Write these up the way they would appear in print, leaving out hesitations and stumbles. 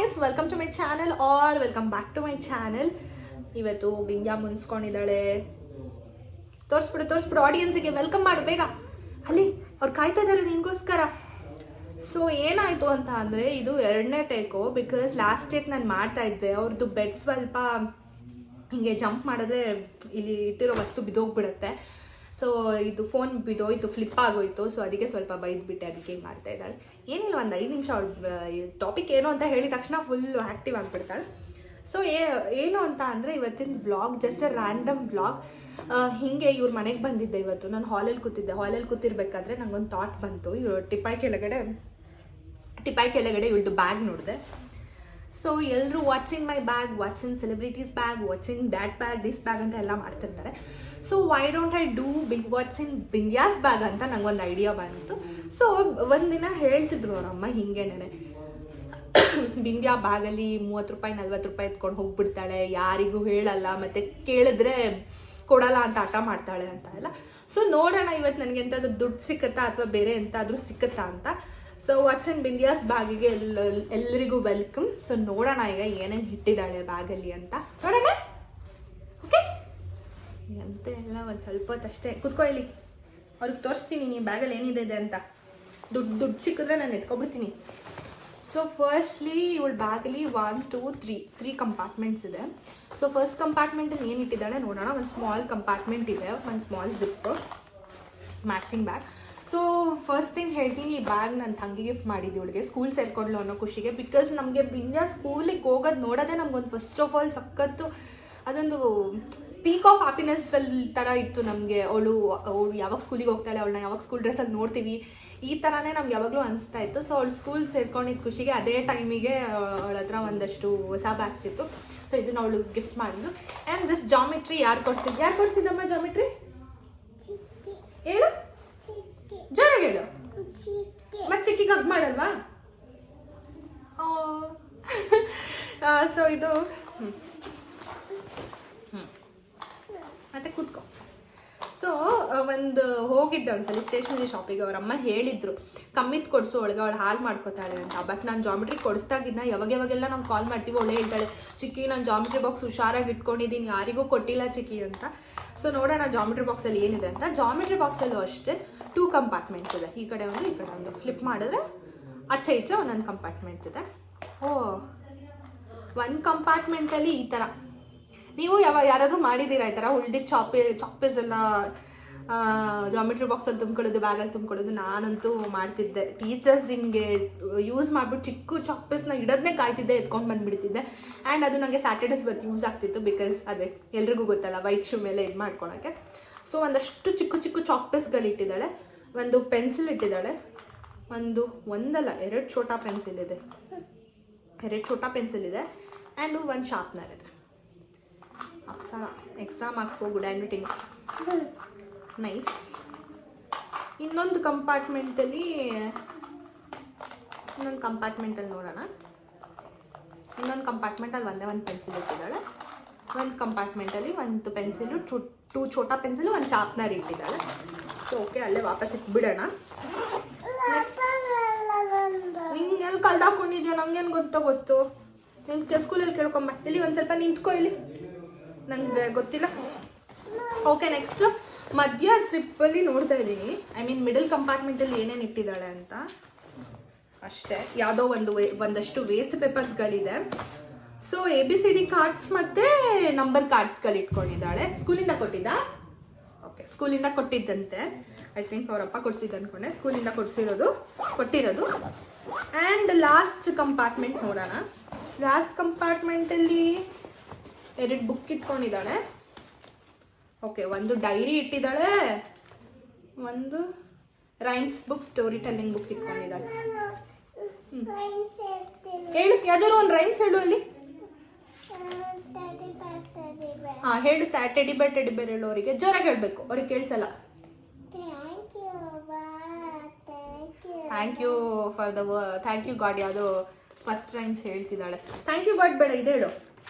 Guys, welcome to my channel or welcome back to my channel. ಇವತ್ತು Bindya ಮುನ್ಸ್ಕೊಂಡಿದ್ದಾಳೆ. ತೋರಿಸ್ಬಿಡು ಆಡಿಯನ್ಸಿಗೆ, welcome ಮಾಡು ಬೇಗ. ಅಲ್ಲಿ ಅವ್ರು ಕಾಯ್ತಾ ಇದ್ದಾರೆ ನಿನ್ಗೋಸ್ಕರ. ಸೊ ಏನಾಯಿತು ಅಂತ ಅಂದರೆ, ಇದು 2ನೇ ಟೇಕು. ಬಿಕಾಸ್ ಲಾಸ್ಟ್ ಟೇಕ್ ನಾನು ಮಾಡ್ತಾ ಇದ್ದೆ, ಅವ್ರದ್ದು ಬೆಡ್ ಸ್ವಲ್ಪ ಹಿಂಗೆ ಜಂಪ್ ಮಾಡಿದ್ರೆ ಇಲ್ಲಿ ಇಟ್ಟಿರೋ ವಸ್ತು ಬಿದ್ದೋಗ್ಬಿಡುತ್ತೆ. ಸೊ ಇದು ಫೋನ್ ಬಿದ್ದೋಯ್ತು, ಫ್ಲಿಪ್ ಆಗೋಯ್ತು. ಸೊ ಅದಕ್ಕೆ ಸ್ವಲ್ಪ ಬೈದ್ಬಿಟ್ಟೆ, ಅದಕ್ಕೆ ಹಿಂಗೆ ಮಾಡ್ತಾ ಇದ್ದಾಳೆ. ಏನಿಲ್ಲ, ಒಂದು 5 ನಿಮಿಷ ಅವಳು ಟಾಪಿಕ್ ಏನು ಅಂತ ಹೇಳಿದ ತಕ್ಷಣ ಫುಲ್ ಆ್ಯಕ್ಟಿವ್ ಆಗಿಬಿಡ್ತಾಳೆ. ಸೊ ಏನು ಅಂತ ಅಂದರೆ, ಇವತ್ತಿನ vlog just A random vlog. ಹೀಗೆ ಇವ್ರ ಮನೆಗೆ ಬಂದಿದ್ದೆ ಇವತ್ತು. ನಾನು ಹಾಲಲ್ಲಿ ಕೂತಿರ್ಬೇಕಾದ್ರೆ ನಂಗೊಂದು ಥಾಟ್ ಬಂತು. ಟಿಪಾಯ್ ಕೆಳಗಡೆ ಇವಳ್ದು ಬ್ಯಾಗ್ ನೋಡಿದೆ. ಸೊ ಎಲ್ಲರೂ what's in my bag, what's in celebrities bag, what's in that bag, this bag ಅಂತ ಎಲ್ಲ ಮಾಡ್ತಿರ್ತಾರೆ. So why don't I do what's in Bindya's bag ಅಂತ ನಂಗೊಂದು ಐಡಿಯಾ ಬಂತು. ಸೊ ಒಂದಿನ ಹೇಳ್ತಿದ್ರು ಅವರಮ್ಮ ಹಿಂಗೇನೆ, ಬಿಂದ್ಯಾ ಬ್ಯಾಗಲ್ಲಿ 30 ರೂಪಾಯಿ 40 ರೂಪಾಯಿ ಎತ್ಕೊಂಡು ಹೋಗ್ಬಿಡ್ತಾಳೆ, ಯಾರಿಗೂ ಹೇಳಲ್ಲ, ಮತ್ತೆ ಕೇಳಿದ್ರೆ ಕೊಡಲ್ಲ ಅಂತ ಆಟ ಮಾಡ್ತಾಳೆ ಅಂತ ಎಲ್ಲ. ಸೊ ನೋಡೋಣ ಇವತ್ತು ನನಗೆ ಎಂತಾದ್ರೂ ದುಡ್ಡು ಸಿಕ್ಕತ್ತಾ ಅಥವಾ ಬೇರೆ ಎಂತಾದ್ರೂ ಸಿಕ್ಕತ್ತಾ ಅಂತ. ಸೊ ವಾಟ್ಸ್ ಇನ್ ಬಿಂದ್ಯಾಸ್ ಬ್ಯಾಗಿಗೆ ಎಲ್ಲರಿಗೂ ವೆಲ್ಕಮ್. ಸೊ ನೋಡೋಣ ಈಗ ಏನೇನು ಇಟ್ಟಿದ್ದಾಳೆ ಬ್ಯಾಗಲ್ಲಿ ಅಂತ ನೋಡೋಣ. ಓಕೆ, ಅಂತ ಎಲ್ಲ ಒಂದು ಸ್ವಲ್ಪ ಹೊತ್ತಷ್ಟೇ ಕೂತ್ಕೊಳ್ಳಿ, ಅವ್ರಿಗೆ ತೋರಿಸ್ತೀನಿ ನೀ ಬ್ಯಾಗಲ್ಲಿ ಏನಿದೆ ಅಂತ. ದುಡ್ಡು ಸಿಕ್ಕಿದ್ರೆ ನಾನು ಎತ್ಕೊಬಿಡ್ತೀನಿ. ಸೊ ಫಸ್ಟ್ಲಿ ಇವಳ ಬ್ಯಾಗಲ್ಲಿ 1 2 3 ಕಂಪಾರ್ಟ್ಮೆಂಟ್ಸ್ ಇದೆ. ಸೊ ಫಸ್ಟ್ ಕಂಪಾರ್ಟ್ಮೆಂಟಲ್ಲಿ ಏನು ಇಟ್ಟಿದ್ದಾಳೆ ನೋಡೋಣ. ಒಂದು ಸ್ಮಾಲ್ ಕಂಪಾರ್ಟ್ಮೆಂಟ್ ಇದೆ, ಒಂದು small zip, matching bag. So first thing ಹೇಳ್ತೀನಿ, ಈ ಬ್ಯಾಗ್ ನನ್ನ ತಂಗಿ ಗಿಫ್ಟ್ ಮಾಡಿದ್ದು ಇವಳಿಗೆ, ಸ್ಕೂಲ್ ಸೇರ್ಕೊಡ್ಲು ಅನ್ನೋ ಖುಷಿಗೆ. ಬಿಕಾಸ್ ನಮಗೆ ಬಿಂದ್ಯಾ ಸ್ಕೂಲಿಗೆ ಹೋಗೋದು ನೋಡೋದೇ ನಮ್ಗೊಂದು ಫಸ್ಟ್ ಆಫ್ ಆಲ್ ಸಖತ್ತು ಅದೊಂದು ಪೀಕ್ ಆಫ್ ಹ್ಯಾಪಿನೆಸ್ ಅಲ್ಲಿ ಥರ ಇತ್ತು ನಮಗೆ. ಅವಳು ಯಾವಾಗ ಸ್ಕೂಲಿಗೆ ಹೋಗ್ತಾಳೆ, ಅವಳನ್ನ ಯಾವಾಗ ಸ್ಕೂಲ್ ಡ್ರೆಸ್ಸಲ್ಲಿ ನೋಡ್ತೀವಿ, ಈ ಥರನೇ ನಮ್ಗೆ ಯಾವಾಗಲೂ ಅನಿಸ್ತಾ ಇತ್ತು. ಸೊ ಅವಳು ಸ್ಕೂಲ್ ಸೇರ್ಕೊಂಡಿದ್ದ ಖುಷಿಗೆ ಅದೇ ಟೈಮಿಗೆ ಅವಳ ಹತ್ರ ಒಂದಷ್ಟು ಹೊಸ ಬ್ಯಾಗ್ಸ್ ಇತ್ತು. ಸೊ ಇದನ್ನ ಅವಳು ಗಿಫ್ಟ್ ಮಾಡಿದ್ಲು. ಆ್ಯಂಡ್ ದಿಸ್ ಜಾಮಿಟ್ರಿ ಯಾರು ಕೊಡ್ಸಿದ್ದಮ್ಮ ಜಾಮಿಟ್ರಿ? ಹೇಳು, ಜೋರಾಗಿ ಹೇಳು. ಮತ್ತೆ ಚಿಕ್ಕಿಗೆ ಹಗ್ ಮಾಡಲ್ವಾ? ಸೊ ಇದು ಮತ್ತೆ ಕೂತ್ಕೊ. ಸೊ ಒಂದು ಹೋಗಿದ್ದೆ ಒಂದ್ಸಲಿ ಸ್ಟೇಷನರಿ ಶಾಪಿಗೆ. ಅವರಮ್ಮ ಹೇಳಿದ್ರು ಕಮ್ಮಿತ್ ಕೊಡಿಸು ಒಳಗೆ, ಅವಳು ಹಾಳು ಮಾಡ್ಕೋತಾಳೆ ಅಂತ. ಬಟ್ ನಾನು ಜಾಮಿಟ್ರಿ ಕೊಡಿಸ್ದಾಗಿದ್ದ ಯಾವಾಗೆಲ್ಲ ನಾವು ಕಾಲ್ ಮಾಡ್ತೀವಿ, ಅವಳೇ ಹೇಳ್ತಾಳೆ, ಚಿಕ್ಕಿ ನಾನು ಜಾಮಿಟ್ರಿ ಬಾಕ್ಸ್ ಹುಷಾರಾಗಿ ಇಟ್ಕೊಂಡಿದ್ದೀನಿ, ಯಾರಿಗೂ ಕೊಟ್ಟಿಲ್ಲ ಚಿಕ್ಕಿ ಅಂತ. ಸೊ ನೋಡೋಣ ಜಾಮಿಟ್ರಿ ಬಾಕ್ಸಲ್ಲಿ ಏನಿದೆ ಅಂತ. ಜಾಮಿಟ್ರಿ ಬಾಕ್ಸಲ್ಲೂ ಅಷ್ಟೇ 2 ಕಂಪಾರ್ಟ್ಮೆಂಟ್ಸ್ ಇದೆ, ಈ ಕಡೆ ಒಂದು. ಫ್ಲಿಪ್ ಮಾಡಿದ್ರೆ ಆಚೆ ಈಚೆ ಒಂದೊಂದು ಕಂಪಾರ್ಟ್ಮೆಂಟ್ಸ್ ಇದೆ. ಒಂದು ಕಂಪಾರ್ಟ್ಮೆಂಟಲ್ಲಿ ಈ ಥರ, ನೀವು ಯಾರಾದರೂ ಮಾಡಿದ್ದೀರಾ ಈ ಥರ ಉಳ್ದಿದ್ದ ಚಾಪೀಸ್ ಎಲ್ಲ ಜಾಮಿಟ್ರಿ ಬಾಕ್ಸಲ್ಲಿ ತುಂಬ್ಕೊಳ್ಳೋದು, ಬ್ಯಾಗಲ್ಲಿ ತುಂಬ್ಕೊಳ್ಳೋದು? ನಾನಂತೂ ಮಾಡ್ತಿದ್ದೆ. ಟೀಚರ್ಸ್ ಹಿಂಗೆ ಯೂಸ್ ಮಾಡಿಬಿಟ್ಟು ಚಿಕ್ಕ ಚಾಪೀಸ್ನ ಇಡೋದನ್ನೇ ಕಾಯ್ತಿದ್ದೆ, ಎತ್ಕೊಂಡು ಬಂದುಬಿಡ್ತಿದ್ದೆ. ಆ್ಯಂಡ್ ಅದು ನನಗೆ ಸ್ಯಾಟರ್ಡೇಸ್ ಇವತ್ತು ಯೂಸ್ ಆಗ್ತಿತ್ತು. ಬಿಕಾಸ್ ಅದೇ ಎಲ್ರಿಗೂ ಗೊತ್ತಲ್ಲ, ವೈಟ್ ಶೂ ಮೇಲೆ ಇದು ಮಾಡ್ಕೊಳಕ್ಕೆ. ಸೊ ಒಂದಷ್ಟು ಚಿಕ್ಕ ಚಾಪೀಸ್ಗಳು ಇಟ್ಟಿದ್ದಾಳೆ. ಒಂದು ಪೆನ್ಸಿಲ್ ಇಟ್ಟಿದ್ದಾಳೆ, ಒಂದಲ್ಲ 2 ಛೋಟಾ ಪೆನ್ಸಿಲ್ ಇದೆ, 2 ಛೋಟಾ ಪೆನ್ಸಿಲ್ ಇದೆ. ಆ್ಯಂಡ್ ಒಂದು ಶಾರ್ಪ್ನರ್ ಇದೆ. Apsara extra marks go good hand writing, nice. ಇನ್ನೊಂದು ಕಂಪಾರ್ಟ್ಮೆಂಟಲ್ಲಿ ನೋಡೋಣ. ಇನ್ನೊಂದು ಕಂಪಾರ್ಟ್ಮೆಂಟಲ್ಲಿ ಒಂದು ಪೆನ್ಸಿಲ್ ಇಟ್ಟಿದ್ದಾಳೆ. ಒಂದು ಕಂಪಾರ್ಟ್ಮೆಂಟಲ್ಲಿ 1 ಪೆನ್ಸಿಲು, 2 ಛೋಟಾ ಪೆನ್ಸಿಲು, 1 ಶಾರ್ಪ್ನರ್ ಇಟ್ಟಿದ್ದಾಳೆ. ಸೊ ಓಕೆ, ಅಲ್ಲೇ ವಾಪಸ್ ಇಟ್ಬಿಡೋಣ. ನೆಕ್ಸ್ಟ್ ನಿಂಗೆ ಎಲ್ಲಿ ಕಳ್ದಾಕೊಂಡಿದ್ಯೋ ನಂಗೇನು ಗೊತ್ತು. ನಿನ್ನ ಸ್ಕೂಲಲ್ಲಿ ಕೇಳ್ಕೊಂಬ. ಇಲ್ಲಿ ಒಂದು ಸ್ವಲ್ಪ ನಿಂತ್ಕೊ, ಇಲ್ಲಿ ನಂಗೆ ಗೊತ್ತಿಲ್ಲ. ಓಕೆ, ನೆಕ್ಸ್ಟ್ ಮಧ್ಯ ಜಿಪ್ಪಲ್ಲಿ ನೋಡ್ತಾ ಇದ್ದೀನಿ. ಐ ಮೀನ್ ಮಿಡಲ್ ಕಂಪಾರ್ಟ್ಮೆಂಟಲ್ಲಿ ಏನೇನು ಇಟ್ಟಿದ್ದಾಳೆ ಅಂತ ಅಷ್ಟೇ. ಯಾವುದೋ ಒಂದಷ್ಟು ವೇಸ್ಟ್ ಪೇಪರ್ಸ್ಗಳಿದೆ. ಸೊ ABCD ಕಾರ್ಡ್ಸ್ ಮತ್ತು ನಂಬರ್ ಕಾರ್ಡ್ಸ್ಗಳು ಇಟ್ಕೊಂಡಿದ್ದಾಳೆ. ಸ್ಕೂಲಿಂದ ಕೊಟ್ಟಿದ್ದ? ಓಕೆ, ಸ್ಕೂಲಿಂದ ಕೊಟ್ಟಿದ್ದಂತೆ. ಐ ಥಿಂಕ್ ಅವರಪ್ಪ ಕೊಡಿಸಿದ್ದು ಅಂದ್ಕೊಂಡೆ. ಸ್ಕೂಲಿಂದ ಕೊಟ್ಟಿರೋದು. ಆ್ಯಂಡ್ ಲಾಸ್ಟ್ ಕಂಪಾರ್ಟ್ಮೆಂಟ್ ನೋಡೋಣ. ಲಾಸ್ಟ್ ಕಂಪಾರ್ಟ್ಮೆಂಟಲ್ಲಿ 2 ಬುಕ್ ಇಟ್ಕೊಂಡಿದ್ದಾಳೆ. ಓಕೆ, ಒಂದು ಡೈರಿ ಇಟ್ಟಿದ್ದಾಳೆ, ಒಂದು rhymes book, story telling book ಇಟ್ಕೊಂಡಿದ್ದಾಳೆ. ಹೇಳು, ಯಾವ್ದಾದ್ರು ಒಂದು ರೈಮ್ಸ್ ಹೇಳು ಅಲ್ಲಿ. ಹೇಳು. ಟೆಡಿ ಬೇರ್ ಹೇಳು. ಅವರಿಗೆ ಜೋರಾಗಿ ಹೇಳ್ಬೇಕು, ಅವ್ರಿಗೆ ಕೇಳಿಸಲ್ಲ. Thank you God. ಯಾವುದೋ ಫಸ್ಟ್ ರೈಮ್ಸ್ ಹೇಳ್ತಿದ್ದಾಳೆ. ಥ್ಯಾಂಕ್ ಯು ಗಾಡ್ ಬೇಡ, ಇದು ಹೇಳು.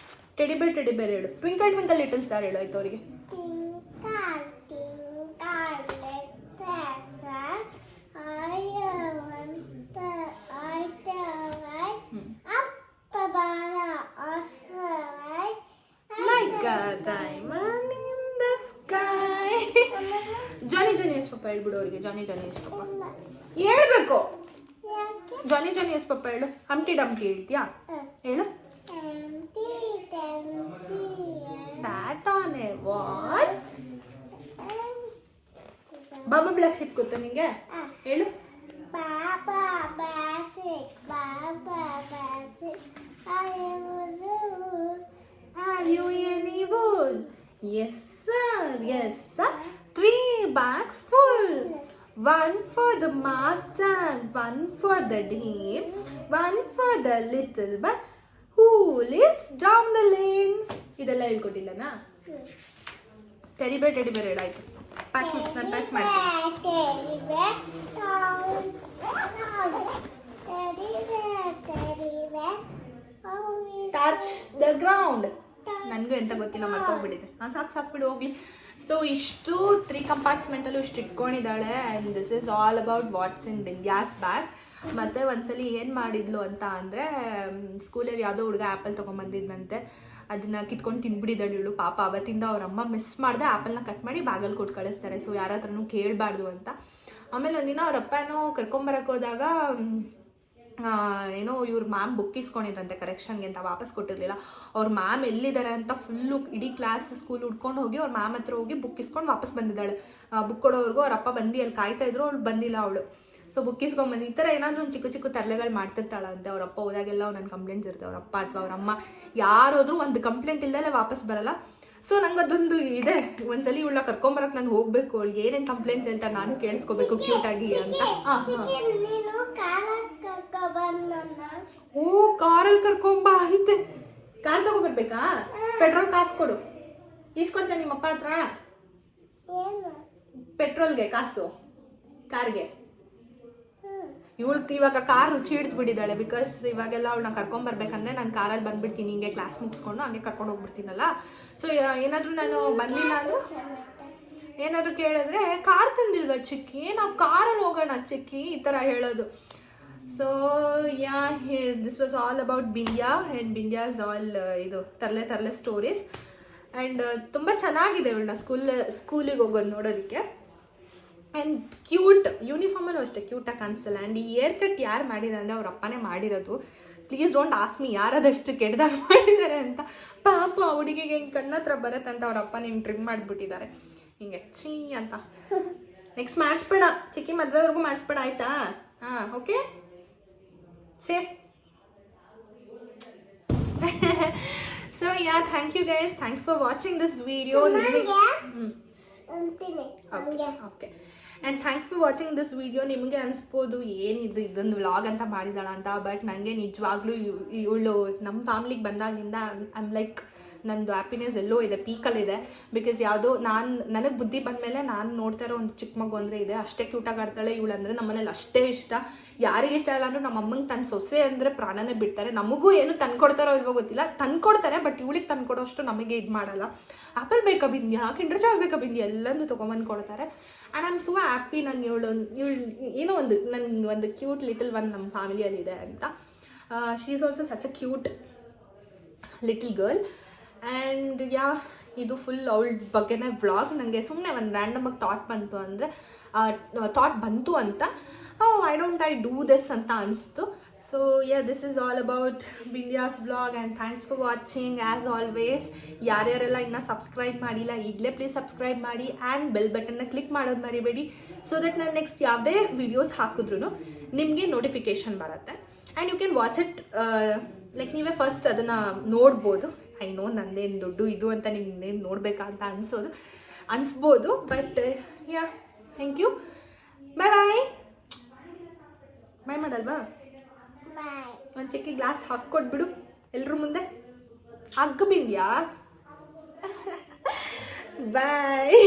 ಟೆಡಿ ಬೇರ್ ಹೇಳು. ಟ್ವಿಂಕಲ್ ಟ್ವಿಂಕಲ್ ಲಿಟಲ್ ಸ್ಟಾರ್ ಹೇಳು. ಆಯ್ತು ಅವರಿಗೆ. diamond in the sky. Johnny Johnny yes papa ಹೇಳ್ಬಿಡು ಅವ್ರಿಗೆ. ಜಾನಿ ಜಾನಿ ಎಸ್ ಪಪ್ಪ ಹೇಳ್ಬೇಕು. ಜಾನಿ ಜಾನಿ ಎಸ್ ಪಪ್ಪ ಹೇಳು. ಹಂಪ್ಟಿ ಡಂಪ್ಟಿ ಹೇಳ್ತೀಯಾ? ಹೇಳು. sat on a wall. Baa black sheep ಗೊತ್ತಾ ನಿಂಗೆ? ಹೇಳು. Baa black baa black Are you any wool? Yes sir, yes sir. 3 bags full. One for the master, one for the dame, one for the little bird who lives down the lane. ಇದೆಲ್ಲ ಹೇಳ್ಕೊಟ್ಟಿಲ್ಲನಾ? Teddy ಬೇರ್ ಹೇಳಾಯ್ತು. Pack ನಾನು pack ಮಾಡ್ತೀನಿ. Touch the ground. ನನಗೂ ಎಂತ ಗೊತ್ತಿಲ್ಲ, ಮರ್ತೋಗ್ಬಿಟ್ಟಿದೆ. ಸಾಕು ಬಿಡು ಹೋಗ್ಲಿ. ಸೊ ಇಷ್ಟು 3 ಕಂಪಾರ್ಟ್ಸ್ಮೆಂಟಲ್ಲೂ ಇಷ್ಟು ಇಟ್ಕೊಂಡಿದ್ದಾಳೆ. And this is all about what's in Bindya's bag. ಮತ್ತು ಒಂದ್ಸಲಿ ಏನು ಮಾಡಿದ್ಲು ಅಂತ ಅಂದರೆ, ಸ್ಕೂಲಲ್ಲಿ ಯಾವುದೋ ಹುಡುಗ ಆ್ಯಪಲ್ ತೊಗೊಂಬಂದಿದ್ದಂತೆ. ಅದನ್ನು ಕಿತ್ಕೊಂಡು ತಿನ್ಬಿಟ್ಟಿದ್ದಾಳೆ ಇವಳು. ಪಾಪ ಅವತ್ತಿಂದ ಅವ್ರ ಅಮ್ಮ ಮಿಸ್ ಮಾಡಿದೆ ಆ್ಯಪಲ್ನ ಕಟ್ ಮಾಡಿ ಬ್ಯಾಗಲ್ಲಿ ಕೊಟ್ಟು ಕಳಿಸ್ತಾರೆ. ಸೊ ಯಾರ ಹತ್ರನೂ ಕೇಳಬಾರ್ದು ಅಂತ. ಆಮೇಲೆ ಒಂದಿನ ಅವ್ರ ಅಪ್ಪ ಏನೋ ಕರ್ಕೊಂಬರಕ್ಕೆ ಹೋದಾಗ ಏನೋ ಇವ್ರ ಮ್ಯಾಮ್ ಬುಕ್ ಇಸ್ಕೊಂಡಿದ್ರಂತೆ ಕರೆಕ್ಷನ್ಗೆ ಅಂತ, ವಾಪಸ್ ಕೊಟ್ಟಿರಲಿಲ್ಲ. ಅವ್ರ ಮ್ಯಾಮ್ ಎಲ್ಲಿದ್ದಾರೆ ಅಂತ ಫುಲ್ಲು ಇಡೀ ಕ್ಲಾಸ್ ಸ್ಕೂಲ್ ಹುಡ್ಕೊಂಡು ಹೋಗಿ ಅವ್ರ ಮ್ಯಾಮ್ ಹತ್ರ ಹೋಗಿ ಬುಕ್ ಇಸ್ಕೊಂಡು ವಾಪಸ್ ಬಂದಿದ್ದಾಳೆ. ಬುಕ್ ಕೊಡೋವರೆಗೂ ಅವ್ರ ಅಪ್ಪ ಬಂದು ಅಲ್ಲಿ ಕಾಯ್ತಾ ಇದ್ರು, ಅವಳು ಬಂದಿಲ್ಲ ಅವಳು. ಸೊ ಬುಕ್ ಇಸ್ಕೊಂಡ್ಬಂದು ಈ ಥರ ಏನಾದರೂ ಒಂದು ಚಿಕ್ಕ ಚಿಕ್ಕ ತರಲೆಗಳು ಮಾಡ್ತಿರ್ತಾಳಂತೆ. ಅವ್ರ ಅಪ್ಪ ಹೋದಾಗೆಲ್ಲ ನನ್ನ ಕಂಪ್ಲೇಂಟ್ಸ್ ಇರುತ್ತೆ. ಅವ್ರ ಅಪ್ಪ ಅಥವಾ ಅವ್ರ ಅಮ್ಮ ಯಾರಾದರೂ ಒಂದು ಕಂಪ್ಲೇಂಟ್ ಇಲ್ಲದಲ್ಲೇ ವಾಪಸ್ ಬರಲ್ಲ. ಸೊ ನಂಗೆ ಅದೊಂದು ಇದೆ, ಒಂದ್ಸಲಿ ಇವಳ ಕರ್ಕೊಂಬರಕ್ಕೆ ನಾನು ಹೋಗ್ಬೇಕು, ಅವಳಿಗೆ ಏನೇನು ಕಂಪ್ಲೇಂಟ್ಸ್ ಹೇಳ್ತಾರೆ ನಾನು ಕೇಳಿಸ್ಕೋಬೇಕು ಕ್ಯೂಟಾಗಿ ಅಂತ. ಓ ಕಾರಲ್ಲಿ ಕರ್ಕೊಂಬ ಅಂತೆ. ಕಾರ್ ತಗೊಬರ್ಬೇಕಾ? ಪೆಟ್ರೋಲ್ ಕಾಸು ಕೊಡು. ಇಸ್ಕೊಡ್ತೇನೆ ನಿಮ್ಮಪ್ಪ ಹತ್ರ ಪೆಟ್ರೋಲ್ಗೆ ಕಾಸು, ಕಾರ್ಗೆ. ಇವಳು ಇವಾಗ ಕಾರ್ ರುಚಿ ಹಿಡಿದ್ಬಿಟ್ಟಿದ್ದಾಳೆ. ಬಿಕಾಸ್ ಇವಾಗೆಲ್ಲ ಅವಳನ್ನ ಕರ್ಕೊಂಬರ್ಬೇಕಂದ್ರೆ ನಾನು ಕಾರಲ್ಲಿ ಬಂದ್ಬಿಡ್ತೀನಿ, ಹಿಂಗೆ ಕ್ಲಾಸ್ ಮುಗಿಸ್ಕೊಂಡು ಹಂಗೆ ಕರ್ಕೊಂಡು ಹೋಗ್ಬಿಡ್ತೀನಲ್ಲ. ಸೊ ಏನಾದರೂ ನಾನು ಬಂದಿಲ್ಲ ಅಂದ್ರೆ ಏನಾದರೂ ಕೇಳಿದ್ರೆ ಕಾರ್ ತಂದಿಲ್ವ ಚಿಕ್ಕಿ, ನಾವು ಕಾರಲ್ಲಿ ಹೋಗೋಣ ಚಿಕ್ಕಿ, ಈ ಥರ ಹೇಳೋದು. So ya this was all about Bindya. And Bindya's all ಇದು ತರಲೆ ಸ್ಟೋರೀಸ್. ಆ್ಯಂಡ್ ತುಂಬ ಚೆನ್ನಾಗಿದೆ ಇವಳನ್ನ ಸ್ಕೂಲಿಗೆ ಹೋಗೋದು ನೋಡೋದಕ್ಕೆ. ಆ್ಯಂಡ್ ಕ್ಯೂಟ್, ಯೂನಿಫಾರ್ಮಲ್ಲೂ ಅಷ್ಟೇ ಕ್ಯೂಟಾಗಿ ಕಾಣಿಸ್ತಲ್ಲ. ಆ್ಯಂಡ್ ಈ ಏರ್ ಕಟ್ ಯಾರು ಮಾಡಿದ್ದಾರೆ ಅಂದರೆ ಅವ್ರ ಅಪ್ಪನೇ ಮಾಡಿರೋದು. ಪ್ಲೀಸ್ ಡೋಂಟ್ ಆಸ್ಕ್ ಮೀ ಯಾರದಷ್ಟು ಕೆಟ್ಟದಾಗ ಮಾಡಿದ್ದಾರೆ ಅಂತ. ಪಾಪ ಹುಡುಗಿಗೆ ಹಿಂಗೆ ಕಣ್ಣತ್ರ ಬರುತ್ತೆ ಅಂತ ಅವ್ರ ಅಪ್ಪನೇ ಹಿಂಗೆ ಟ್ರಿಮ್ ಮಾಡಿಬಿಟ್ಟಿದ್ದಾರೆ ಹಿಂಗೆ ಛೀ ಅಂತ. ನೆಕ್ಸ್ಟ್ ಮಾಡಿಸ್ಬೇಡ ಚಿಕ್ಕಿ, ಮದುವೆವರೆಗೂ ಮಾಡಿಸ್ಬೇಡ ಆಯಿತಾ? ಹಾಂ okay say. So yeah thank you guys, thanks for watching this video. Okay and thanks for watching this video. ನಿಮಗೆ ಅನಿಸ್ಬೋದು ಏನಿದು ಇದೊಂದು ವ್ಲಾಗ್ ಅಂತ ಮಾಡಿದಾಳ ಅಂತ. ಬಟ್ ನನಗೆ ನಿಜವಾಗ್ಲೂ ಇವಳು ನಮ್ಮ ಫ್ಯಾಮ್ಲಿಗೆ ಬಂದಾಗಿಂದ ಐಮ್ ಲೈಕ್ ನಂದು ಹ್ಯಾಪಿನೆಸ್ ಎಲ್ಲೋ ಇದೆ, ಪೀಕಲ್ಲಿದೆ. ಬಿಕಾಸ್ ಯಾವುದೋ ನನಗೆ ಬುದ್ಧಿ ಬಂದಮೇಲೆ ನಾನು ನೋಡ್ತಾ ಇರೋ ಒಂದು ಚಿಕ್ಕ ಮಗು ಅಂದರೆ ಇದೆ. ಅಷ್ಟೇ ಕ್ಯೂಟಾಗಿ ಆಡ್ತಾಳೆ ಇವಳು. ಅಂದರೆ ನಮ್ಮನೇಲಿ ಅಷ್ಟೇ ಇಷ್ಟ. ಯಾರಿಗೆ ಇಷ್ಟ ಇಲ್ಲ ಅಂದರೂ ನಮ್ಮ ಅಮ್ಮಂಗೆ ತನ್ನ ಸೊಸೆ ಅಂದರೆ ಪ್ರಾಣನೇ ಬಿಡ್ತಾರೆ. ನಮಗೂ ಏನು ತಂದ್ಕೊಡ್ತಾರೋ ಇಲ್ವೋ ಗೊತ್ತಿಲ್ಲ, ತಂದ್ಕೊಡ್ತಾರೆ. ಬಟ್ ಇವಳಿಗೆ ತಂದ್ಕೊಡೋಷ್ಟು ನಮಗೆ ಇದು ಮಾಡಲ್ಲ. ಆ್ಯಪಲ್ ಬೇಕಾ ಬಿಂದ್ಯಾ, ಕಿಂಡರ್ ಜಾಯ್ ಬೇಕಾ ಬಿಂದ್ಯಾ, ಎಲ್ಲನೂ ತೊಗೊಂಬಂದು ಕೊಡ್ತಾರೆ. And I am so happy. ನಾನು ಇವಳು ಏನೋ ನನಗೆ ಒಂದು ಕ್ಯೂಟ್ ಲಿಟಲ್ ಒನ್ ನಮ್ಮ ಫ್ಯಾಮಿಲಿಯಲ್ಲಿದೆ ಅಂತ. She is also such a cute little girl. And yeah ಇದು ಫುಲ್ ಅವಳ ಬಗ್ಗೆನೇ ವ್ಲಾಗ್. ನನಗೆ ಸುಮ್ಮನೆ ಒಂದು ರ್ಯಾಂಡಮಾಗಿ ಥಾಟ್ ಬಂತು ಅಂತ ಐ ಡೂ ದಿಸ್ ಅಂತ ಅನಿಸ್ತು. So ya this is all about Bindya's vlog. And thanks for watching as always. ಯಾರ್ಯಾರೆಲ್ಲ ಇನ್ನೂ ಸಬ್ಸ್ಕ್ರೈಬ್ ಮಾಡಿಲ್ಲ ಈಗಲೇ ಪ್ಲೀಸ್ ಸಬ್ಸ್ಕ್ರೈಬ್ ಮಾಡಿ. ಆ್ಯಂಡ್ ಬೆಲ್ ಬಟನ್ನ ಕ್ಲಿಕ್ ಮಾಡೋದು ಮರಿಬೇಡಿ. ಸೊ ದಟ್ ನಾನು ನೆಕ್ಸ್ಟ್ ಯಾವುದೇ ವಿಡಿಯೋಸ್ ಹಾಕಿದ್ರೂ ನಿಮಗೆ ನೋಟಿಫಿಕೇಷನ್ ಬರುತ್ತೆ. And you can watch it like ನೀವೇ ಫಸ್ಟ್ ಅದನ್ನು ನೋಡ್ಬೋದು. ಐ ನೋ ನಂದೇನು ದೊಡ್ಡ ಇದು ಅಂತ ನಿಮ್ಗೇನು ನೋಡಬೇಕಂತ ಅನಿಸ್ಬೋದು. But ya thank you. Bye bye. Bye ಮಾಡಲ್ವಾ? ಒಂದು ಚಿಕ್ಕ ಗ್ಲಾಸ್ ಹಾಕ್ಕೊಟ್ಬಿಡು ಎಲ್ರ ಮುಂದೆ. ಬಿಂದ್ಯಾ ಬಾಯ್.